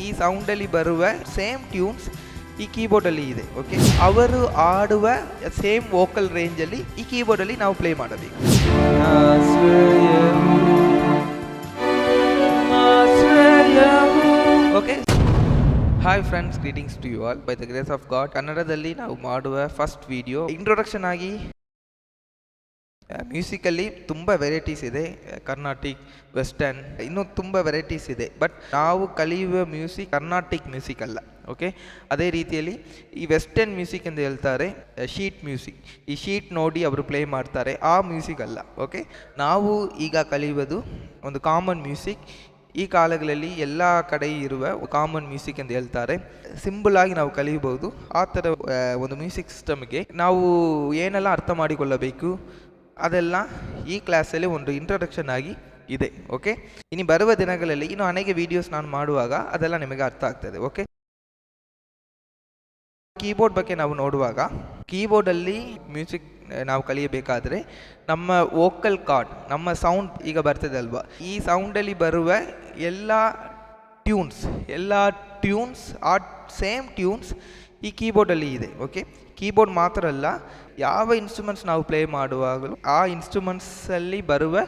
ಈ ಸೌಂಡಲ್ಲಿ ಬರುವ same tunes ಈ ಕೀಬೋರ್ಡಲ್ಲಿ ಇದೆ. ಓಕೆ, ಅವರು ಆಡುವ ಸೇಮ್ ವೋಕಲ್ ರೇಂಜಲ್ಲಿ ಈ ಕೀಬೋರ್ಡಲ್ಲಿ ನಾವು ಪ್ಲೇ ಮಾಡಬೇಕು. Okay, hi friends, greetings to you all by the grace of God. ಕನ್ನಡದಲ್ಲಿ ನಾವು ಮಾಡುವ ಫಸ್ಟ್ ವಿಡಿಯೋ. ಇಂಟ್ರೊಡಕ್ಷನ್ ಆಗಿ, ಮ್ಯೂಸಿಕಲ್ಲಿ ತುಂಬ ವೆರೈಟೀಸ್ ಇದೆ, ಕರ್ನಾಟಿಕ್, ವೆಸ್ಟರ್ನ್, ಇನ್ನೂ ತುಂಬ ವೆರೈಟೀಸ್ ಇದೆ. ಬಟ್ ನಾವು ಕಲಿಯುವ ಮ್ಯೂಸಿಕ್ ಕರ್ನಾಟಿಕ್ ಮ್ಯೂಸಿಕ್ ಅಲ್ಲ. ಓಕೆ, ಅದೇ ರೀತಿಯಲ್ಲಿ ಈ ವೆಸ್ಟರ್ನ್ ಮ್ಯೂಸಿಕ್ ಎಂದು ಹೇಳ್ತಾರೆ, ಶೀಟ್ ಮ್ಯೂಸಿಕ್. ಈ ಶೀಟ್ ನೋಡಿ ಅವರು ಪ್ಲೇ ಮಾಡ್ತಾರೆ, ಆ ಮ್ಯೂಸಿಕ್ ಅಲ್ಲ. ಓಕೆ, ನಾವು ಈಗ ಕಲಿಯುವುದು ಒಂದು ಕಾಮನ್ ಮ್ಯೂಸಿಕ್. ಈ ಕಾಲಗಳಲ್ಲಿ ಎಲ್ಲ ಕಡೆ ಇರುವ ಕಾಮನ್ ಮ್ಯೂಸಿಕ್ ಎಂದು ಹೇಳ್ತಾರೆ. ಸಿಂಪಲ್ ಆಗಿ ನಾವು ಕಲಿಯಬಹುದು. ಆ ಥರ ಒಂದು ಮ್ಯೂಸಿಕ್ ಸಿಸ್ಟಮ್ಗೆ ನಾವು ಏನೆಲ್ಲ ಅರ್ಥ ಮಾಡಿಕೊಳ್ಳಬೇಕು ಅದೆಲ್ಲ ಈ ಕ್ಲಾಸಲ್ಲಿ ಒಂದು ಇಂಟ್ರೊಡಕ್ಷನ್ ಆಗಿ ಇದೆ. ಓಕೆ, ಇನ್ನು ಬರುವ ದಿನಗಳಲ್ಲಿ ಇನ್ನು ಅನೇಕ ವಿಡಿಯೋಸ್ ನಾನು ಮಾಡುವಾಗ ಅದೆಲ್ಲ ನಿಮಗೆ ಅರ್ಥ ಆಗ್ತದೆ. ಓಕೆ, ಕೀಬೋರ್ಡ್ ಬಗ್ಗೆ ನಾವು ನೋಡುವಾಗ, ಕೀಬೋರ್ಡಲ್ಲಿ ಮ್ಯೂಸಿಕ್ ನಾವು ಕಲಿಯಬೇಕಾದ್ರೆ ನಮ್ಮ ವೋಕಲ್ ಕಾರ್ಡ್, ನಮ್ಮ ಸೌಂಡ್ ಈಗ ಬರ್ತದೆ ಅಲ್ವಾ, ಈ ಸೌಂಡಲ್ಲಿ ಬರುವ ಎಲ್ಲ ಟ್ಯೂನ್ಸ್ ಆ ಸೇಮ್ ಟ್ಯೂನ್ಸ್ ಈ ಕೀಬೋರ್ಡಲ್ಲಿ ಇದೆ. ಓಕೆ, ಕೀಬೋರ್ಡ್ ಮಾತ್ರ ಅಲ್ಲ, ಯಾವ ಇನ್ಸ್ಟ್ರೂಮೆಂಟ್ಸ್ ನಾವು ಪ್ಲೇ ಮಾಡುವಾಗಲೂ ಆ ಇನ್ಸ್ಟ್ರೂಮೆಂಟ್ಸಲ್ಲಿ ಬರುವ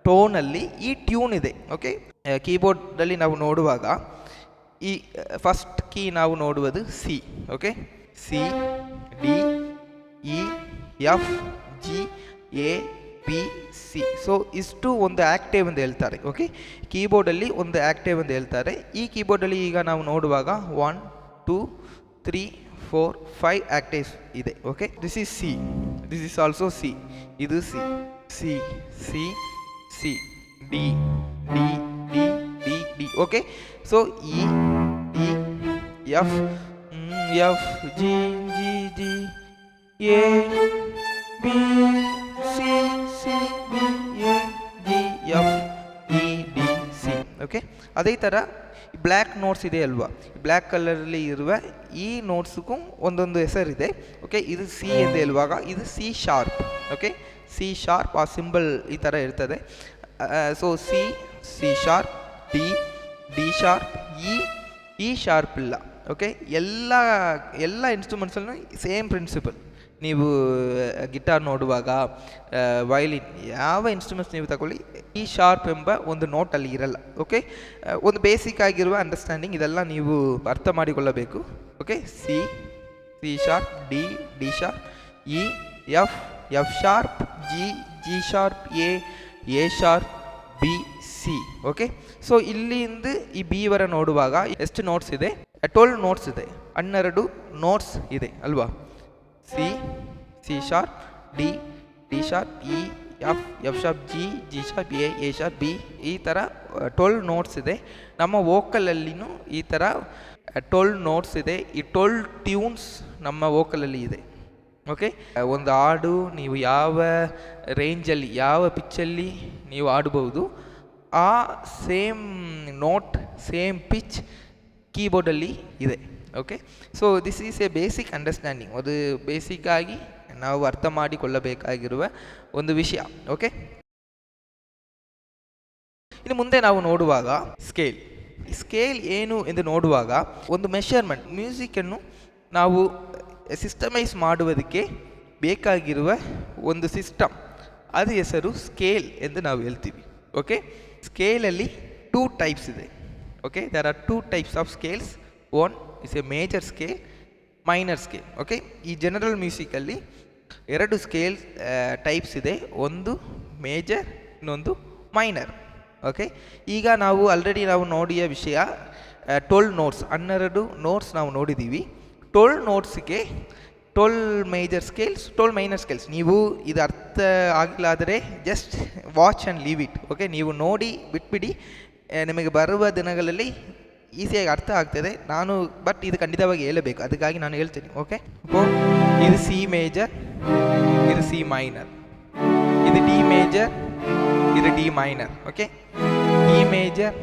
ಟೋನಲ್ಲಿ ಈ ಟ್ಯೂನ್ ಇದೆ. ಓಕೆ, ಕೀಬೋರ್ಡಲ್ಲಿ ನಾವು ನೋಡುವಾಗ ಈ ಫಸ್ಟ್ ಕೀ ನಾವು ನೋಡುವುದು C. Okay, C, D, E, F, G, A, B, C. So ಇಷ್ಟು ಒಂದು ಆಕ್ಟೇವ್ ಎಂದು ಹೇಳ್ತಾರೆ. ಓಕೆ, ಕೀಬೋರ್ಡಲ್ಲಿ ಒಂದು ಆಕ್ಟೇವ್ ಎಂದು ಹೇಳ್ತಾರೆ. ಈ ಕೀಬೋರ್ಡಲ್ಲಿ ಈಗ ನಾವು ನೋಡುವಾಗ 1, 2, 3, 4, 5 ಆಕ್ಟೇವ್ಸ್ ಇದೆ. Okay, this is C, this is also C, ಇದು C, C, C, C, D, D, D, D, D. Okay, so E, E, F, F, G, G, G, A, B, C, C, B, A, G, F, E, D, C. Okay, ಅದೇ ಥರ black notes ಇದೆ ಅಲ್ವಾ, black ಕಲರಲ್ಲಿ ಇರುವ ಈ ನೋಟ್ಸ್ಗೂ ಒಂದೊಂದು ಹೆಸರಿದೆ. Okay, ಇದು ಸಿ ಎಂದು ಹೇಳುವಾಗ ಇದು C sharp. Okay, C sharp ಆ ಸಿಂಬಲ್ ಈ ಥರ ಇರ್ತದೆ. So C, C sharp, D, D sharp, E sharp ಇಲ್ಲ. ಓಕೆ, ಎಲ್ಲ ಇನ್ಸ್ಟ್ರೂಮೆಂಟ್ಸಲ್ಲೂ ಸೇಮ್ ಪ್ರಿನ್ಸಿಪಲ್. ನೀವು ಗಿಟಾರ್ ನೋಡುವಾಗ, ವಯಲಿನ್, ಯಾವ ಇನ್ಸ್ಟ್ರೂಮೆಂಟ್ಸ್ ನೀವು ತಗೊಳ್ಳಿ, ಈ ಶಾರ್ಪ್ ಎಂಬ ಒಂದು ನೋಟಲ್ಲಿ ಇರಲ್ಲ. ಓಕೆ, ಒಂದು ಬೇಸಿಕ್ ಆಗಿರುವ ಅಂಡರ್ಸ್ಟ್ಯಾಂಡಿಂಗ್ ಇದೆಲ್ಲ ನೀವು ಅರ್ಥ ಮಾಡಿಕೊಳ್ಳಬೇಕು. Okay, C, C sharp, D, D sharp, E, F, F sharp, G, G sharp, A sharp, B, C. Okay, so ಇಲ್ಲಿಂದ ಈ ಬಿ ವರ ನೋಡುವಾಗ ಎಷ್ಟು ನೋಟ್ಸ್ ಇದೆ? 12 ನೋಟ್ಸ್ ಇದೆ, 12 ನೋಟ್ಸ್ ಇದೆ ಅಲ್ವಾ. C, C sharp, D, D sharp, E, F, F sharp, G, G sharp, A sharp, B, ಈ ಥರ 12 ನೋಟ್ಸ್ ಇದೆ. ನಮ್ಮ ವೋಕಲಲ್ಲಿನೂ ಈ ಥರ 12 ನೋಟ್ಸ್ ಇದೆ. ಈ 12 ಟ್ಯೂನ್ಸ್ ನಮ್ಮ ವೋಕಲಲ್ಲಿ ಇದೆ. ಓಕೆ, ಒಂದು ಹಾಡು ನೀವು ಯಾವ ರೇಂಜಲ್ಲಿ, ಯಾವ ಪಿಚ್ಚಲ್ಲಿ ನೀವು ಆಡಬಹುದು, ಆ ಸೇಮ್ ನೋಟ್, ಸೇಮ್ ಪಿಚ್ ಕೀಬೋರ್ಡಲ್ಲಿ ಇದೆ. Okay, so this is A basic understanding. ಅದು ಬೇಸಿಕ್ ಆಗಿ ನಾವು ಅರ್ಥ ಮಾಡಿಕೊಳ್ಳಬೇಕಾಗಿರುವ ಒಂದು ವಿಷಯ. ಓಕೆ, ಇನ್ನು ಮುಂದೆ ನಾವು ನೋಡುವಾಗ ಸ್ಕೇಲ್ ಏನು ಎಂದು ನೋಡುವಾಗ, ಒಂದು ಮೆಷರ್ಮೆಂಟ್, ಮ್ಯೂಸಿಕನ್ನು ನಾವು ಸಿಸ್ಟಮೈಸ್ ಮಾಡುವುದಕ್ಕೆ ಬೇಕಾಗಿರುವ ಒಂದು ಸಿಸ್ಟಮ್, ಅದು ಹೆಸರು ಸ್ಕೇಲ್ ಎಂದು ನಾವು ಹೇಳ್ತೀವಿ. ಓಕೆ, ಸ್ಕೇಲಲ್ಲಿ 2 ಟೈಪ್ಸ್ ಇದೆ. Okay, there are 2 types of scales. One is a major scale, minor scale. Okay, ಈ ಜನರಲ್ ಮ್ಯೂಸಿಕಲ್ಲಿ 2 ಸ್ಕೇಲ್ ಟೈಪ್ಸ್ ಇದೆ, ಒಂದು ಮೇಜರ್, ಇನ್ನೊಂದು ಮೈನರ್. ಓಕೆ, ಈಗ ನಾವು ಆಲ್ರೆಡಿ ನಾವು ನೋಡಿಯ ವಿಷಯ 12 ನೋಟ್ಸ್, 12 ನೋಟ್ಸ್ ನಾವು ನೋಡಿದ್ದೀವಿ. 12 ನೋಟ್ಸ್ಗೆ 12 ಮೇಜರ್ ಸ್ಕೇಲ್ಸ್, 12 ಮೈನರ್ ಸ್ಕೇಲ್ಸ್. ನೀವು ಇದು ಅರ್ಥ ಆಗಿಲ್ಲ ಆದರೆ just watch and leave it. Okay, ನೀವು ನೋಡಿ ಬಿಟ್ಬಿಡಿ, ನಿಮಗೆ ಬರುವ ದಿನಗಳಲ್ಲಿ ಈಸಿಯಾಗಿ ಅರ್ಥ ಆಗ್ತದೆ. ಬಟ್ ಇದು ಖಂಡಿತವಾಗಿ ಹೇಳಬೇಕು, ಅದಕ್ಕಾಗಿ ನಾನು ಹೇಳ್ತೀನಿ. ಓಕೆ, ಇದು ಸಿ ಮೇಜರ್, ಇದು ಸಿ ಮೈನರ್, ಇದು ಡಿ ಮೇಜರ್, ಇದು D minor. Okay, E major,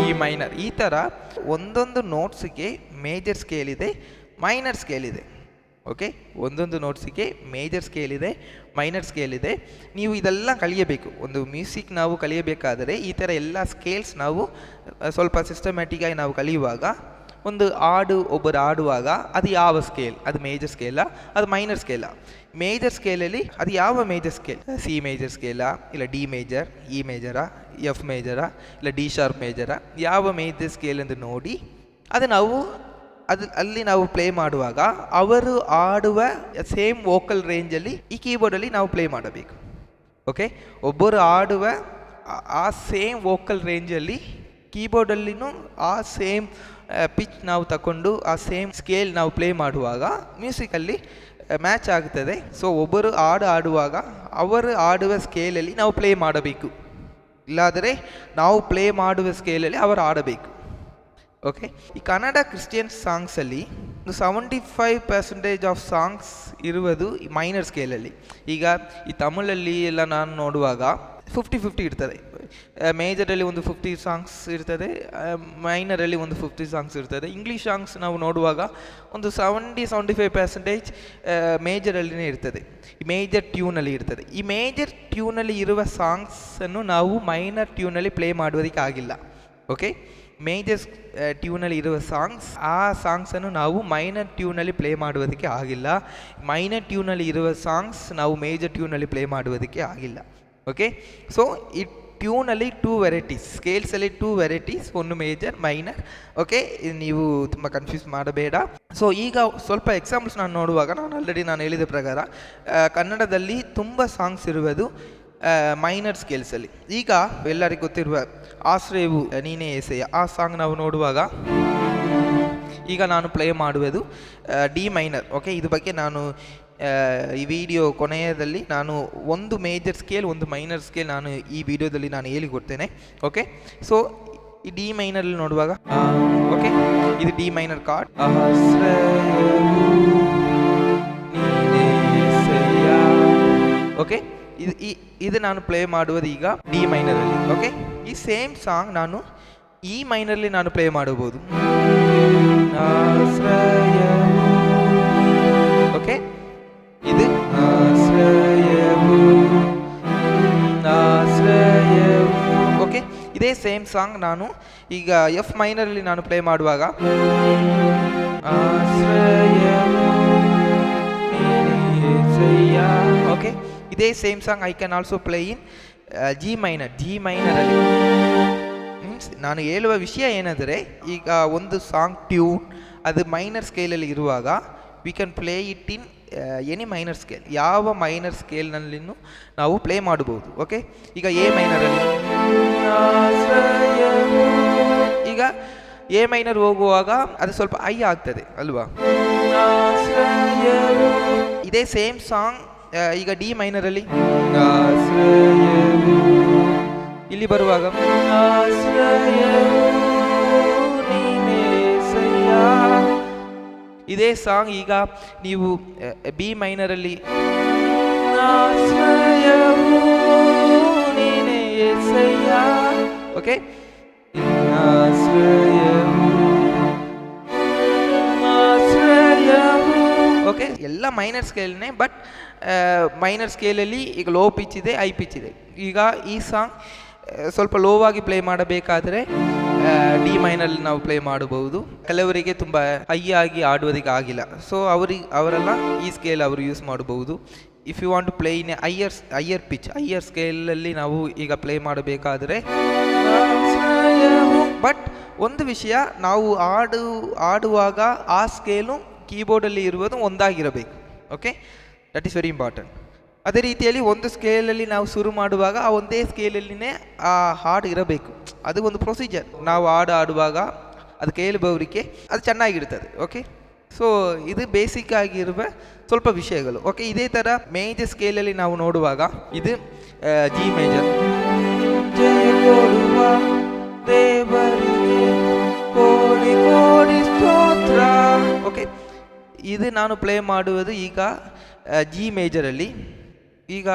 E minor. ಈ ಥರ ಒಂದೊಂದು ನೋಟ್ಸ್ಗೆ ಮೇಜರ್ ಸ್ಕೇಲ್ ಇದೆ, ಮೈನರ್ ಸ್ಕೇಲ್ ಇದೆ. ಓಕೆ, ಒಂದೊಂದು ನೋಟ್ಸಿಗೆ ಮೇಜರ್ ಸ್ಕೇಲ್ ಇದೆ, ಮೈನರ್ ಸ್ಕೇಲ್ ಇದೆ. ನೀವು ಇದೆಲ್ಲ ಕಲಿಯಬೇಕು. ಒಂದು ಮ್ಯೂಸಿಕ್ ನಾವು ಕಲಿಯಬೇಕಾದರೆ ಈ ಥರ ಎಲ್ಲ ಸ್ಕೇಲ್ಸ್ ನಾವು ಸ್ವಲ್ಪ ಸಿಸ್ಟಮ್ಯಾಟಿಕ್ಕಾಗಿ ನಾವು ಕಲಿಯುವಾಗ, ಒಂದು ಒಬ್ಬರು ಆಡುವಾಗ ಅದು ಯಾವ ಸ್ಕೇಲ್, ಅದು ಮೇಜರ್ ಸ್ಕೇಲಾ, ಅದು ಮೈನರ್ ಸ್ಕೇಲಾ? ಮೇಜರ್ ಸ್ಕೇಲಲ್ಲಿ ಅದು ಯಾವ ಮೇಜರ್ ಸ್ಕೇಲ್? ಸಿ ಮೇಜರ್ ಸ್ಕೇಲಾ, ಇಲ್ಲ ಡಿ ಮೇಜರ್, ಇ ಮೇಜರಾ, ಎಫ್ ಮೇಜರಾ, ಇಲ್ಲ ಡಿ ಶಾರ್ಪ್ ಮೇಜರಾ, ಯಾವ ಮೇಜರ್ ಸ್ಕೇಲ್ ಎಂದು ನೋಡಿ ಅಲ್ಲಿ ನಾವು ಪ್ಲೇ ಮಾಡುವಾಗ ಅವರು ಆಡುವ ಸೇಮ್ ವೋಕಲ್ ರೇಂಜಲ್ಲಿ ಈ ಕೀಬೋರ್ಡಲ್ಲಿ ನಾವು ಪ್ಲೇ ಮಾಡಬೇಕು. ಓಕೆ, ಒಬ್ಬರು ಆಡುವ ಆ ಸೇಮ್ ವೋಕಲ್ ರೇಂಜಲ್ಲಿ ಕೀಬೋರ್ಡಲ್ಲಿನೂ ಆ ಸೇಮ್ ಪಿಚ್ ನಾವು ತಗೊಂಡು ಆ ಸೇಮ್ ಸ್ಕೇಲ್ ನಾವು ಪ್ಲೇ ಮಾಡುವಾಗ ಮ್ಯೂಸಿಕಲ್ಲಿ ಮ್ಯಾಚ್ ಆಗ್ತದೆ. ಸೊ ಒಬ್ಬರು ಆಡುವಾಗ ಅವರು ಆಡುವ ಸ್ಕೇಲಲ್ಲಿ ನಾವು ಪ್ಲೇ ಮಾಡಬೇಕು, ಇಲ್ಲಾದರೆ ನಾವು ಪ್ಲೇ ಮಾಡುವ ಸ್ಕೇಲಲ್ಲಿ ಅವರು ಆಡಬೇಕು. ಓಕೆ, ಈ ಕನ್ನಡ ಕ್ರಿಶ್ಚಿಯನ್ ಸಾಂಗ್ಸಲ್ಲಿ 75% ಆಫ್ ಸಾಂಗ್ಸ್ ಇರುವುದು ಮೈನರ್ ಸ್ಕೇಲಲ್ಲಿ. ಈಗ ಈ ತಮಿಳಲ್ಲಿ ಎಲ್ಲ ನಾನು ನೋಡುವಾಗ 50-50 ಇರ್ತದೆ. ಮೇಜರಲ್ಲಿ ಒಂದು 50 ಸಾಂಗ್ಸ್ ಇರ್ತದೆ, ಮೈನರಲ್ಲಿ ಒಂದು 50 ಸಾಂಗ್ಸ್ ಇರ್ತದೆ. ಇಂಗ್ಲೀಷ್ ಸಾಂಗ್ಸ್ ನಾವು ನೋಡುವಾಗ ಒಂದು 70-75% ಮೇಜರಲ್ಲಿನೇ ಇರ್ತದೆ, ಮೇಜರ್ ಟ್ಯೂನಲ್ಲಿ ಇರ್ತದೆ. ಈ ಮೇಜರ್ ಟ್ಯೂನಲ್ಲಿ ಇರುವ ಸಾಂಗ್ಸನ್ನು ನಾವು ಮೈನರ್ ಟ್ಯೂನಲ್ಲಿ ಪ್ಲೇ ಮಾಡುವುದಕ್ಕೆ ಆಗಿಲ್ಲ. ಓಕೆ, ಮೇಜರ್ ಟ್ಯೂನಲ್ಲಿ ಇರುವ ಆ ಸಾಂಗ್ಸನ್ನು ನಾವು ಮೈನರ್ ಟ್ಯೂನಲ್ಲಿ ಪ್ಲೇ ಮಾಡುವುದಕ್ಕೆ ಆಗಿಲ್ಲ. ಮೈನರ್ ಟ್ಯೂನಲ್ಲಿ ಇರುವ ಸಾಂಗ್ಸ್ ನಾವು ಮೇಜರ್ ಟ್ಯೂನಲ್ಲಿ ಪ್ಲೇ ಮಾಡುವುದಕ್ಕೆ ಆಗಿಲ್ಲ. ಓಕೆ, ಸೊ ಈ ಟ್ಯೂನಲ್ಲಿ 2 ವೆರೈಟೀಸ್, ಸ್ಕೇಲ್ಸಲ್ಲಿ 2 ವೆರೈಟೀಸ್, ಒಂದು ಮೇಜರ್, ಮೈನರ್. ಓಕೆ, ನೀವು ತುಂಬ ಕನ್ಫ್ಯೂಸ್ ಮಾಡಬೇಡ. ಸೊ ಈಗ ಸ್ವಲ್ಪ ಎಕ್ಸಾಂಪಲ್ಸ್ ನಾನು ನೋಡುವಾಗ ನಾನು ಹೇಳಿದ ಪ್ರಕಾರ ಕನ್ನಡದಲ್ಲಿ ತುಂಬ ಸಾಂಗ್ಸ್ ಇರುವುದು ಮೈನರ್ ಸ್ಕೇಲ್ಸಲ್ಲಿ. ಈಗ ಎಲ್ಲರಿಗೂ ಗೊತ್ತಿರುವ ಆಶ್ರಯವು ನೀನೇ ಏಸೆಯ ಆ ಸಾಂಗ್ ನಾವು ನೋಡುವಾಗ ಈಗ ನಾನು ಪ್ಲೇ ಮಾಡುವುದು ಡಿ ಮೈನರ್. ಓಕೆ, ಇದ್ರ ಬಗ್ಗೆ ನಾನು ಈ ವಿಡಿಯೋ ಕೊನೆಯದಲ್ಲಿ ನಾನು ಒಂದು ಮೇಜರ್ ಸ್ಕೇಲ್, ಒಂದು ಮೈನರ್ ಸ್ಕೇಲ್ ನಾನು ಈ ವಿಡಿಯೋದಲ್ಲಿ ನಾನು ಹೇಳಿಕೊಡ್ತೇನೆ. ಓಕೆ, ಸೊ ಈ ಡಿ ಮೈನರಲ್ಲಿ ನೋಡುವಾಗ, ಓಕೆ, ಇದು ಡಿ ಮೈನರ್ ಕಾರ್ಡ್. ಓಕೆ, ಇದು ನಾನು ಪ್ಲೇ ಮಾಡುವುದು ಈಗ ಡಿ ಮೈನರಲ್ಲಿ. ಓಕೆ, ಈ ಸೇಮ್ ಸಾಂಗ್ ನಾನು ಇ ಮೈನರ್ಲಿ ನಾನು ಪ್ಲೇ ಮಾಡಬಹುದು. ಓಕೆ, ಇದು ಓಕೆ, ಇದೇ ಸೇಮ್ ಸಾಂಗ್ ನಾನು ಈಗ ಎಫ್ ಮೈನರಲ್ಲಿ ನಾನು ಪ್ಲೇ ಮಾಡುವಾಗ ಓಕೆ, ಇದೇ same song I can also play in G ಮೈನರಲ್ಲಿ. ಮೀನ್ಸ್ ನಾನು ಹೇಳುವ ವಿಷಯ ಏನೆಂದರೆ, ಈಗ ಒಂದು ಸಾಂಗ್ ಟ್ಯೂನ್ ಅದು ಮೈನರ್ ಸ್ಕೇಲಲ್ಲಿ ಇರುವಾಗ we can play it in any minor scale, ಯಾವ ಮೈನರ್ ಸ್ಕೇಲ್ನಲ್ಲಿನೂ ನಾವು ಪ್ಲೇ ಮಾಡಬಹುದು. ಓಕೆ, ಈಗ ಎ ಮೈನರಲ್ಲಿ, ಈಗ ಎ ಮೈನರ್ ಹೋಗುವಾಗ ಅದು ಸ್ವಲ್ಪ ಐ ಆಗ್ತದೆ ಅಲ್ವಾ. ಇದೇ ಸೇಮ್ ಸಾಂಗ್ ಈಗ ಡಿ ಮೈನರಲ್ಲಿ ಇಲ್ಲಿ ಬರುವಾಗ ಇದೇ ಸಾಂಗ್ ಈಗ ನೀವು ಬಿ ಮೈನರಲ್ಲಿ ಓಕೆ, ಓಕೆ, ಎಲ್ಲ ಮೈನರ್ ಸ್ಕೇಲ್ನೇ, ಬಟ್ ಮೈನರ್ ಸ್ಕೇಲಲ್ಲಿ ಈಗ ಲೋ ಪಿಚ್ ಇದೆ, ಹೈ ಪಿಚ್ ಇದೆ. ಈಗ ಈ ಸಾಂಗ್ ಸ್ವಲ್ಪ ಲೋ ಆಗಿ ಪ್ಲೇ ಮಾಡಬೇಕಾದರೆ ಡಿ ಮೈನಲ್ಲಿ ನಾವು ಪ್ಲೇ ಮಾಡಬಹುದು. ಕೆಲವರಿಗೆ ತುಂಬ ಹೈ ಆಗಿ ಆಡುವುದಕ್ಕೆ ಆಗಿಲ್ಲ, ಸೊ ಅವರೆಲ್ಲ ಈ ಸ್ಕೇಲ್ ಅವರು ಯೂಸ್ ಮಾಡಬಹುದು. If you want to play in higher pitch, higher ಸ್ಕೇಲಲ್ಲಿ ನಾವು ಈಗ ಪ್ಲೇ ಮಾಡಬೇಕಾದರೆ, ಬಟ್ ಒಂದು ವಿಷಯ, ನಾವು ಆಡುವಾಗ ಆ ಸ್ಕೇಲು ಕೀಬೋರ್ಡಲ್ಲಿ ಇರುವುದು ಒಂದಾಗಿರಬೇಕು. Okay, that is very important. ಅದೇ ರೀತಿಯಲ್ಲಿ ಒಂದು ಸ್ಕೇಲಲ್ಲಿ ನಾವು ಶುರು ಮಾಡುವಾಗ ಆ ಒಂದೇ ಸ್ಕೇಲಲ್ಲಿನೇ ಆ ಹಾಡು ಇರಬೇಕು. ಅದು ಒಂದು ಪ್ರೊಸೀಜರ್. ನಾವು ಆಡುವಾಗ ಅದು ಕೇಳುವವರಿಗೆ ಅದು ಚೆನ್ನಾಗಿರ್ತದೆ. ಓಕೆ, ಸೊ ಇದು ಬೇಸಿಕ್ ಆಗಿರುವ ಸ್ವಲ್ಪ ವಿಷಯಗಳು. ಓಕೆ, ಇದೇ ಥರ ಮೇಜರ್ ಸ್ಕೇಲಲ್ಲಿ ನಾವು ನೋಡುವಾಗ ಇದು ಜಿ ಮೇಜರ್. ಜಯ ಕೊಡುವ ದೇವರಿಗೆ ಕೋಟಿ ಕೋಟಿ ಸ್ತೋತ್ರ. ಓಕೆ, ಇದು ನಾನು ಪ್ಲೇ ಮಾಡುವುದು ಈಗ ಜಿ ಮೇಜರಲ್ಲಿ. ಈಗ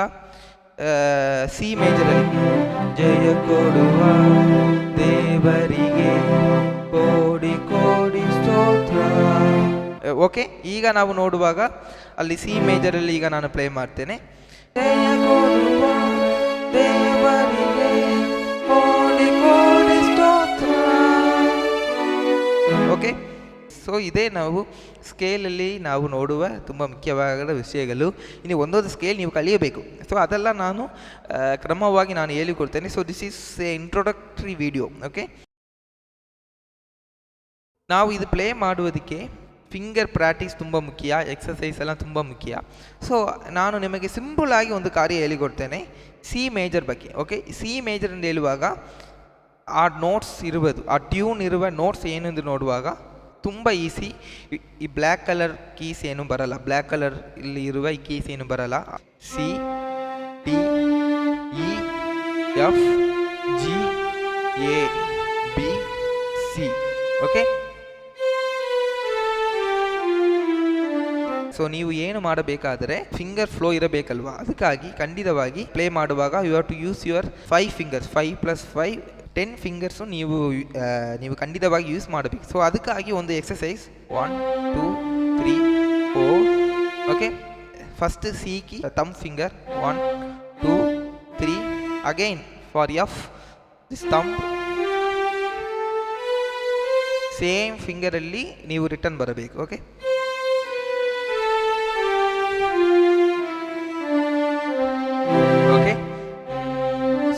ಸಿ ಮೇಜರಲ್ಲಿ ಜಯ ಕೊಡುವ ದೇವರಿಗೆ ಕೋಟಿ ಕೋಟಿ ಸ್ತೋತ್ರ. ಓಕೆ, ಈಗ ನಾವು ನೋಡುವಾಗ ಅಲ್ಲಿ ಸಿ ಮೇಜರಲ್ಲಿ ಈಗ ನಾನು ಪ್ಲೇ ಮಾಡ್ತೇನೆ. ಓಕೆ, ಸೊ ಇದೇ ನಾವು ಸ್ಕೇಲಲ್ಲಿ ನಾವು ನೋಡುವ ತುಂಬ ಮುಖ್ಯವಾದ ವಿಷಯಗಳು. ಇನ್ನು ಒಂದೊಂದು ಸ್ಕೇಲ್ ನೀವು ಕಲಿಯಬೇಕು. ಸೊ ಅದೆಲ್ಲ ನಾನು ಕ್ರಮವಾಗಿ ನಾನು ಹೇಳಿಕೊಡ್ತೇನೆ. So this is a introductory video. Okay, ನಾವು ಇದು ಪ್ಲೇ ಮಾಡುವುದಕ್ಕೆ ಫಿಂಗರ್ ಪ್ರಾಕ್ಟೀಸ್ ತುಂಬ ಮುಖ್ಯ, ಎಕ್ಸಸೈಸ್ ಎಲ್ಲ ತುಂಬ ಮುಖ್ಯ. ಸೊ ನಾನು ನಿಮಗೆ ಸಿಂಪಲ್ ಆಗಿ ಒಂದು ಕಾರ್ಯ ಹೇಳಿಕೊಡ್ತೇನೆ ಸಿ ಮೇಜರ್ ಬಗ್ಗೆ. ಓಕೆ, ಸಿ ಮೇಜರ್ ಅಂತ ಹೇಳುವಾಗ ಆ ನೋಟ್ಸ್ ಇರುವುದು, ಆ ಟ್ಯೂನ್ ಇರುವ ನೋಟ್ಸ್ ಏನು ಎಂದು ನೋಡುವಾಗ ತುಂಬ ಈಸಿ. ಈ ಬ್ಲ್ಯಾಕ್ ಕಲರ್ ಕೀಸ್ ಏನು ಬರಲ್ಲ, ಬ್ಲ್ಯಾಕ್ ಕಲರ್ ಇಲ್ಲಿ ಇರುವ ಈ ಕೀಸ್ ಏನು ಬರಲ್ಲ. C, D, E, F, G, A, B, C. Okay, so ನೀವು ಏನು ಮಾಡಬೇಕಾದರೆ ಫಿಂಗರ್ ಫ್ಲೋ ಇರಬೇಕಲ್ವಾ, ಅದಕ್ಕಾಗಿ ಖಂಡಿತವಾಗಿ ಪ್ಲೇ ಮಾಡುವಾಗ you have to use your 5 fingers, 5+5 10 fingers ನೀವು ಖಂಡಿತವಾಗಿ ಯೂಸ್ ಮಾಡಬೇಕು. ಸೊ ಅದಕ್ಕಾಗಿ ಒಂದು ಎಕ್ಸಸೈಸ್ 1 2 3 4. ಓಕೆ, ಫಸ್ಟ್ ಸಿ ಕಿ thumb finger 1 2 3. Again for F this thumb same ಫಿಂಗರಲ್ಲಿ ನೀವು ರಿಟರ್ನ್ ಬರಬೇಕು. ಓಕೆ,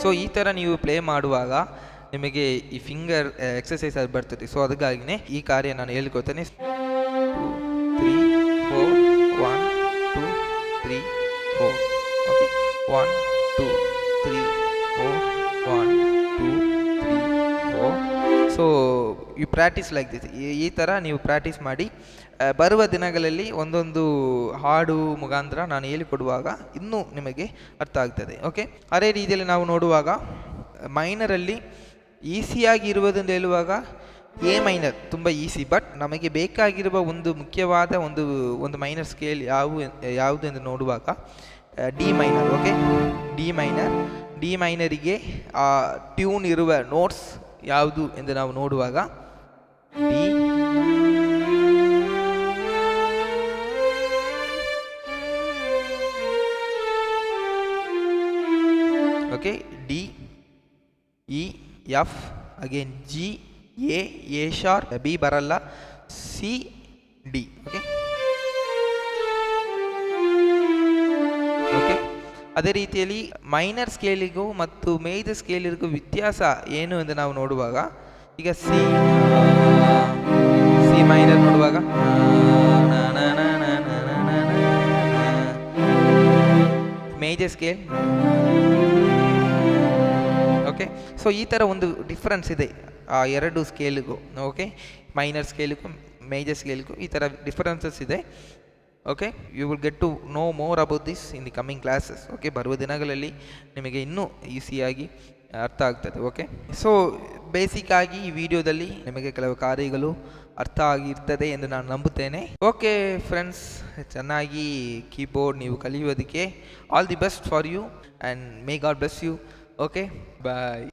ಸೊ ಈ ಥರ ನೀವು ಪ್ಲೇ ಮಾಡುವಾಗ ನಿಮಗೆ ಈ ಫಿಂಗರ್ ಎಕ್ಸಸೈಸ್ ಅದು ಬರ್ತದೆ. ಸೊ ಅದಕ್ಕಾಗಿಯೇ ಈ ಕಾರ್ಯ ನಾನು ಹೇಳ್ಕೊಳ್ತೇನೆ. 2 3 4 1 2 3 4. Okay, 1 2 3 4 1 2 3 4. So you practice like this. ಈ ಥರ ನೀವು ಪ್ರಾಕ್ಟೀಸ್ ಮಾಡಿ ಬರುವ ದಿನಗಳಲ್ಲಿ ಒಂದೊಂದು ಹಾಡು ಮುಖಾಂತರ ನಾನು ಹೇಳಿಕೊಡುವಾಗ ಇನ್ನೂ ನಿಮಗೆ ಅರ್ಥ ಆಗ್ತದೆ. ಓಕೆ, ಅದೇ ರೀತಿಯಲ್ಲಿ ನಾವು ನೋಡುವಾಗ ಮೈನರಲ್ಲಿ ಈಸಿಯಾಗಿ ಇರುವುದೆಂದು ಹೇಳುವಾಗ ಎ ಮೈನರ್ ತುಂಬ ಈಸಿ. ಬಟ್ ನಮಗೆ ಬೇಕಾಗಿರುವ ಒಂದು ಮುಖ್ಯವಾದ ಒಂದು ಮೈನರ್ ಸ್ಕೇಲ್ ಯಾವುದು ಎಂದು ನೋಡುವಾಗ ಡಿ ಮೈನರ್. ಓಕೆ, ಡಿ ಮೈನರಿಗೆ ಆ ಟ್ಯೂನ್ ಇರುವ ನೋಟ್ಸ್ ಯಾವುದು ಎಂದು ನಾವು ನೋಡುವಾಗ D, okay, D, E, F, again G, A sharp, B ಬರಲ್ಲ, ಸಿ, ಡಿ. ಓಕೆ, ಓಕೆ, ಅದೇ ರೀತಿಯಲ್ಲಿ ಮೈನರ್ ಸ್ಕೇಲಿಗೂ ಮತ್ತು ಮೇಜರ್ ಸ್ಕೇಲಿಗೂ ವ್ಯತ್ಯಾಸ ಏನು ಎಂದು ನಾವು ನೋಡುವಾಗ ಈಗ ಸಿ ಮೈನರ್ ನೋಡುವಾಗ ಮೇಜರ್ ಸ್ಕೇಲ್. ಓಕೆ, ಸೊ ಈ ಥರ ಒಂದು ಡಿಫ್ರೆನ್ಸ್ ಇದೆ ಆ ಎರಡು ಸ್ಕೇಲಿಗೂ. ಓಕೆ, ಮೈನರ್ ಸ್ಕೇಲಿಗೂ ಮೇಜರ್ ಸ್ಕೇಲಿಗೂ ಈ ಥರ ಡಿಫರೆನ್ಸಸ್ ಇದೆ. Okay, you will get to know more about this in the coming classes. Okay, ಬರುವ ದಿನಗಳಲ್ಲಿ ನಿಮಗೆ ಇನ್ನೂ ಈಸಿಯಾಗಿ ಅರ್ಥ ಆಗ್ತದೆ. ಓಕೆ, ಸೊ ಬೇಸಿಕ್ಕಾಗಿ ಈ ವಿಡಿಯೋದಲ್ಲಿ ನಿಮಗೆ ಕೆಲವು ಕಾರ್ಯಗಳು ಅರ್ಥ ಆಗಿರ್ತದೆ ಎಂದು ನಾನು ನಂಬುತ್ತೇನೆ. ಓಕೆ ಫ್ರೆಂಡ್ಸ್, ಚೆನ್ನಾಗಿ ಕೀಬೋರ್ಡ್ ನೀವು ಕಲಿಯೋದಕ್ಕೆ all the best for you and may God bless you. Okay, bye.